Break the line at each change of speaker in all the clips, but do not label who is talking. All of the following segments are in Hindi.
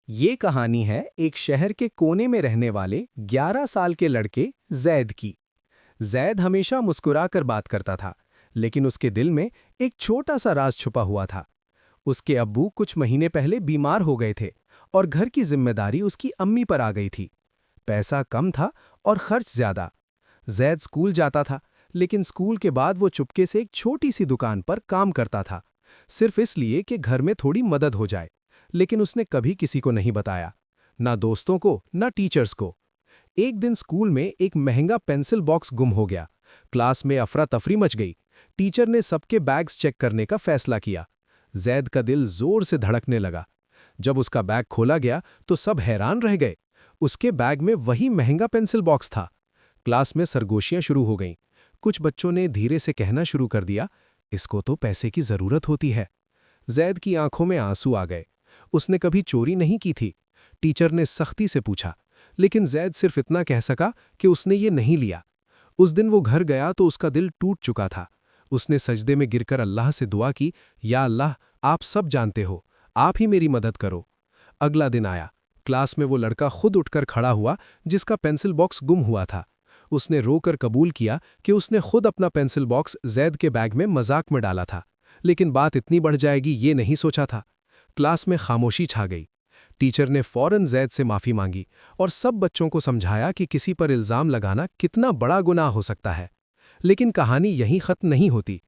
ये कहानी है एक शहर के कोने में रहने वाले 11 साल के लड़के जैद की। जैद हमेशा मुस्कुराकर बात करता था, लेकिन उसके दिल में एक छोटा सा राज छुपा हुआ था। उसके अब्बू कुछ महीने पहले बीमार हो गए थे और घर की जिम्मेदारी उसकी अम्मी पर आ गई थी। पैसा कम था और खर्च ज्यादा। जैद स्कूल जाता था, लेकिन स्कूल के बाद वो चुपके से एक छोटी सी दुकान पर काम करता था, सिर्फ इसलिए कि घर में थोड़ी मदद हो जाए। लेकिन उसने कभी किसी को नहीं बताया, ना दोस्तों को ना टीचर्स को। एक दिन स्कूल में एक महंगा पेंसिल बॉक्स गुम हो गया। क्लास में अफरा तफरी मच गई। टीचर ने सबके बैग्स चेक करने का फैसला किया। जैद का दिल जोर से धड़कने लगा। जब उसका बैग खोला गया तो सब हैरान रह गए। उसके बैग में वही महंगा पेंसिल बॉक्स था। क्लास में सरगोशियां शुरू हो गईं। कुछ बच्चों ने धीरे से कहना शुरू कर दिया, इसको तो पैसे की जरूरत होती है। जैद की आंखों में आंसू आ गए। उसने कभी चोरी नहीं की थी। टीचर ने सख्ती से पूछा, लेकिन जैद सिर्फ इतना कह सका कि उसने ये नहीं लिया। उस दिन वो घर गया तो उसका दिल टूट चुका था। उसने सजदे में गिरकर अल्लाह से दुआ की, या अल्लाह, आप सब जानते हो, आप ही मेरी मदद करो। अगला दिन आया। क्लास में वो लड़का खुद उठकर खड़ा हुआ जिसका पेंसिल बॉक्स गुम हुआ था। उसने रोकर कबूल किया कि उसने खुद अपना पेंसिल बॉक्स जैद के बैग में मजाक में डाला था, लेकिन बात इतनी बढ़ जाएगी ये नहीं सोचा था। क्लास में खामोशी छा गई। टीचर ने फौरन जैद से माफी मांगी और सब बच्चों को समझाया कि किसी पर इल्जाम लगाना कितना बड़ा गुनाह हो सकता है। लेकिन कहानी यहीं खत्म नहीं होती।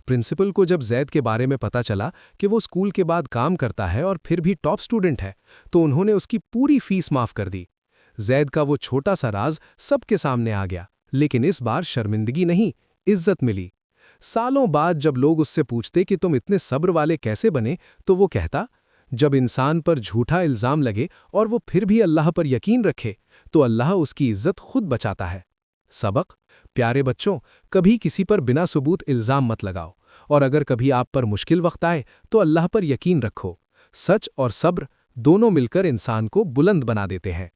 प्रिंसिपल को जब जैद के बारे में पता चला कि वो स्कूल के बाद काम करता है और फिर भी टॉप स्टूडेंट है, तो उन्होंने उसकी पूरी फीस माफ कर दी। जैद का वो छोटा सा राज सबके सामने आ गया, लेकिन इस बार शर्मिंदगी नहीं, इज्जत मिली। सालों बाद जब लोग उससे पूछते कि तुम इतने सब्र वाले कैसे बने, तो वो कहता, जब इंसान पर झूठा इल्जाम लगे और वो फिर भी अल्लाह पर यकीन रखे, तो अल्लाह उसकी इज्जत खुद बचाता है। सबक: प्यारे बच्चों, कभी किसी पर बिना सबूत इल्जाम मत लगाओ, और अगर कभी आप पर मुश्किल वक्त आए तो अल्लाह पर यकीन रखो। सच और सब्र दोनों मिलकर इंसान को बुलंद बना देते हैं।